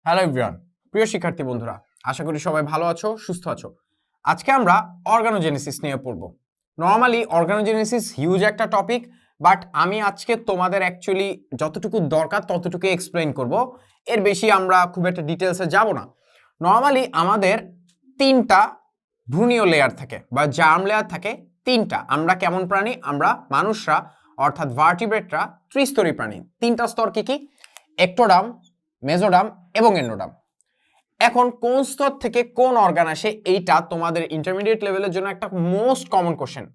Hello everyone, প্রিয় শিক্ষার্থী বন্ধুরা, আশা করি সবাই ভালো আছো, সুস্থ আছো। আজকে আমরা অর্গানোজেনেসিস নিয়ে পড়ব। নর্মালি অর্গানোজেনেসিস হিউজ একটা টপিক, বাট আমি আজকে তোমাদের অ্যাকচুয়ালি যতটুকু দরকার ততটুকু এক্সপ্লেইন করব। এর বেশি আমরা খুব একটা ডিটেলসে যাব না। নর্মালি আমাদের তিনটা ভ্রূণীয় লেয়ার থাকে বা জার্ম লেয়ার থাকে তিনটা। আমরা কেমন প্রাণী? আমরা মানুষরা অর্থাৎ ভার্টিব্রেটরা ত্রিস্তরী প্রাণী। তিনটা স্তর কি কি? একটোডাম, মেজোডাম এবং এন্ডোডাম। এখন কোন স্তর থেকে কোন অর্গান আসে এইটা তোমাদের ইন্টারমিডিয়েট লেভেলের জন্য একটা মোস্ট কমন কোশ্চেন।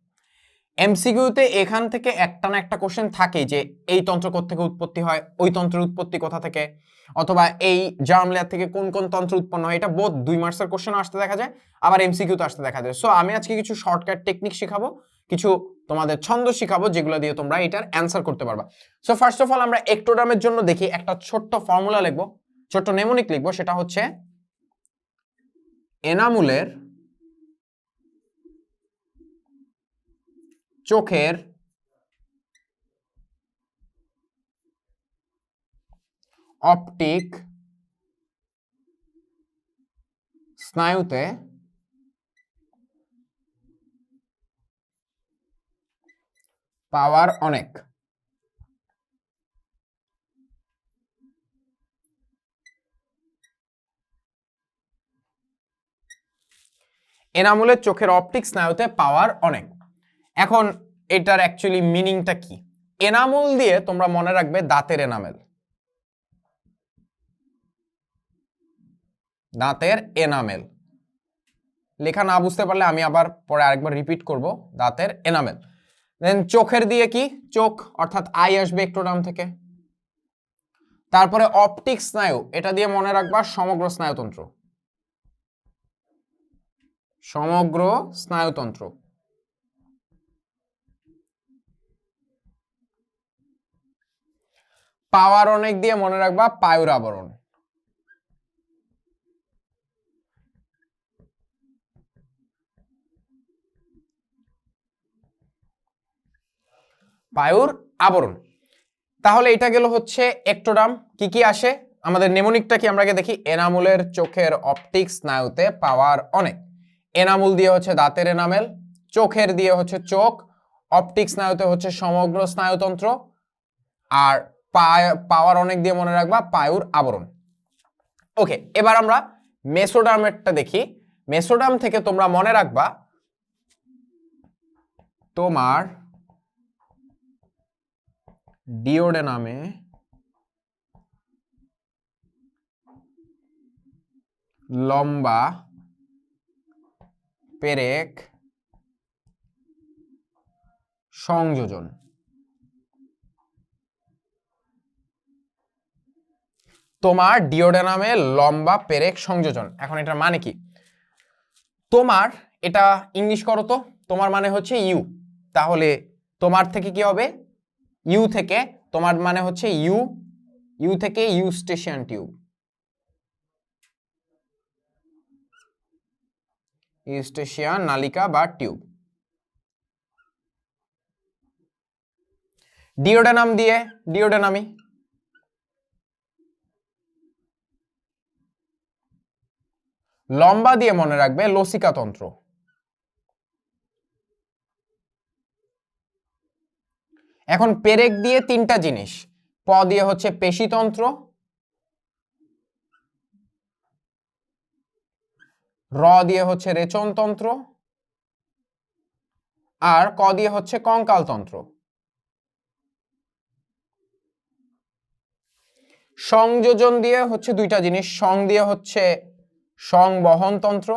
এমসিকিউতে এখান থেকে একটা না একটা কোশ্চেন থাকে যে এই তন্ত্র থেকে উৎপত্তি হয়, ওই তন্ত্রের উৎপত্তি কোথা থেকে, অথবা এই জার্ম লেয়ার থেকে কোন কোন তন্ত্র উৎপন্ন হয়। এটা বোধ 2 মার্কসের কোশ্চেন আসতে দেখা যায়, আবার এমসিকিউতে আসতে দেখা যায়। সো আমি আজকে কিছু শর্টকাট টেকনিক শিখাবো, কিছু তোমাদের ছন্দ শিখাবো, যেগুলো দিয়ে তোমরা এটার অ্যান্সার করতে পারবা। সো ফার্স্ট অফ অল আমরা একটোডামের জন্য দেখি একটা ছোট্ট ফর্মুলা লিখবো, ছোট্ট নেমোনিক লিখবো। সেটা হচ্ছে এনামুলের চোখের অপটিক স্নায়ুতে পাওয়ার অনেক। এনামুলের চোখের অপটিক স্নায়ুতে পাওয়ার অনেক। এখন এটার অ্যাকচুয়ালি মিনিংটা কি? এনামুল দিয়ে তোমরা মনে রাখবে দাঁতের এনামেল, দাঁতের এনামেল। লেখা না বুঝতে পারলে আমি আবার পরে আরেকবার রিপিট করব, দাঁতের এনামেল। দেন চোখের দিয়ে কি? চোখ অর্থাৎ আই আসবে একটোডাম থেকে। তারপরে অপটিক স্নায়ু, এটা দিয়ে মনে রাখবা সমগ্র স্নায়ুতন্ত্র, সমগ্র স্নায়ুতন্ত্র। পাওয়ার অনেক দিয়ে মনে রাখবা পায়ুর আবরণ। পায়ুর আবরণ। তাহলে এটা গেল হচ্ছে একটোডাম। কি কি আসে আমাদের নেমোনিকটা কি আমরা আগে দেখি। এনামুলের চোখের অপটিক স্নায়ুতে পাওয়ার অনেক। এনামুল দিয়ে হচ্ছে দাঁতের এনামেল, চোখের দিয়ে হচ্ছে চোখ, অপটিক স্নায়ুতে হচ্ছে সমগ্র স্নায়ুতন্ত্র, আর পাওয়ার অনেক দিয়ে মনে রাখবা পায়ুর আবরণ। ওকে, এবার আমরা মেসোডার্মেরটা দেখি। মেসোডার্ম থেকে তোমরা মনে রাখবা তোমার ডিওডেনামে লম্বা পেরেক সংযোজন। তোমার ডিওডেনামে লম্বা পেরেক সংযোজন। এখন এটার মানে কি? তোমার এটা ইংলিশ করো তো। তোমার মানে হচ্ছে ইউ, তাহলে তোমার থেকে কি হবে? ইউ থেকে তোমার মানে হচ্ছে ইউ, ইউ থেকে ইউস্টেশিয়ান টিউব, ইউস্টেশিয়ান নালিকা বা টিউব। ডিওডেনাম দিয়ে ডিওডেনামি। লম্বা দিয়ে মনে রাখবে লসিকা তন্ত্র। এখন পেরেক দিয়ে তিনটা জিনিস। প দিয়ে হচ্ছে পেশিতন্ত্র, র দিয়ে হচ্ছে রেচনতন্ত্র, আর ক দিয়ে হচ্ছে কঙ্কালতন্ত্র। সংযোজন দিয়ে হচ্ছে দুইটা জিনিস। সং দিয়ে হচ্ছে সংবহনতন্ত্র,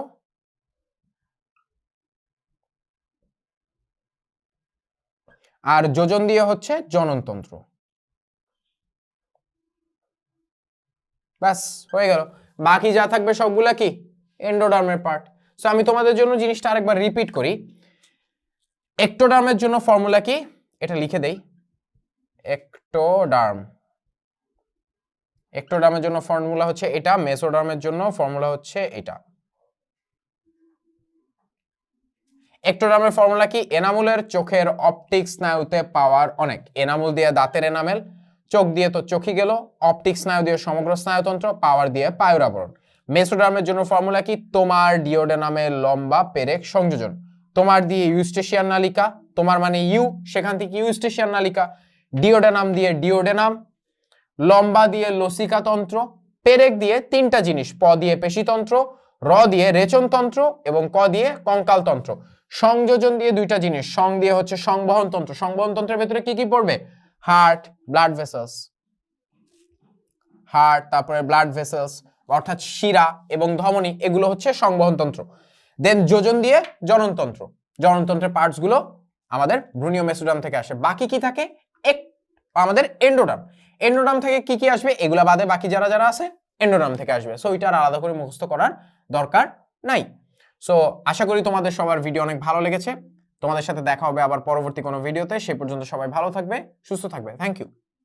আর যোজন দিয়ে হচ্ছে জননতন্ত্র। ব্যাস হয়ে গেল। বাকি যা থাকবে সবগুলা কি? এন্ডোডার্মের পার্ট। সো আমি তোমাদের জন্য জিনিসটা আরেকবার রিপিট করি। একটোডার্মের জন্য ফর্মুলা কি? এটা লিখে দেই। একটোডার্ম, একটোডার্মের জন্য ফর্মুলা হচ্ছে এটা। মেসোডার্মের জন্য ফর্মুলা হচ্ছে এটা। একটোডার্মের ফর্মুলা কি? এনামুলের চোখের অপটিক স্নায়ুতে পাওয়ার অনেক। এনামুল দিয়ে দাঁতের এনামেল, চোখ দিয়ে তো চোখই গেল, অপটিক স্নায়ু দিয়ে সমগ্র স্নায়ুতন্ত্র, পাওয়ার দিয়ে পায়ুর আবরণ। মেসোডার্মের জন্য ফর্মুলা কি? তোমার ডিওডেনামের লম্বা পেরেক সংযোজন। তোমার দিয়ে ইউস্টেশিয়ান নালিকা, তোমার মানে ইউ, সেখান থেকে ইউস্টেশিয়ান নালিকা, ডিওডেনাম দিয়ে ডিওডেনাম, লম্বা দিয়ে লসিকা তন্ত্র, পেরেক দিয়ে তিনটা জিনিস, প দিয়ে পেশিতন্ত্র, র দিয়ে রেচনতন্ত্র এবং ক দিয়ে কঙ্কাল তন্ত্র। সংযোজন দিয়ে দুইটা জিনিস, সং দিয়ে হচ্ছে সংবহন তন্ত্র। সংবহন তন্ত্রের ভেতরে কি কি পড়বে? হার্ট, ব্লাড ভেসেলস, হার্ট, তারপরে ব্লাড ভেসেলস অর্থাৎ শিরা এবং ধমনী, এগুলো হচ্ছে সংবহন তন্ত্র। দেন যোজন দিয়ে জননতন্ত্র। জননতন্ত্রের পার্টস গুলো আমাদের ভ্রূণীয় মেসোডার্ম থেকে আসে। বাকি কি থাকে? আমাদের এন্ডোডার্ম। এন্ডোডার্ম থেকে কি কি আসবে? এগুলা বাদে বাকি যারা যারা আছে এন্ডোডার্ম থেকে আসবে। সো এটা আলাদা করে মুখস্থ করার দরকার নাই। সো আশা করি তোমাদের সবার ভিডিও অনেক ভালো লেগেছে। তোমাদের সাথে দেখা হবে আবার পরবর্তী কোনো ভিডিওতে। সে পর্যন্ত সবাই ভালো থাকবে, সুস্থ থাকবে। Thank you.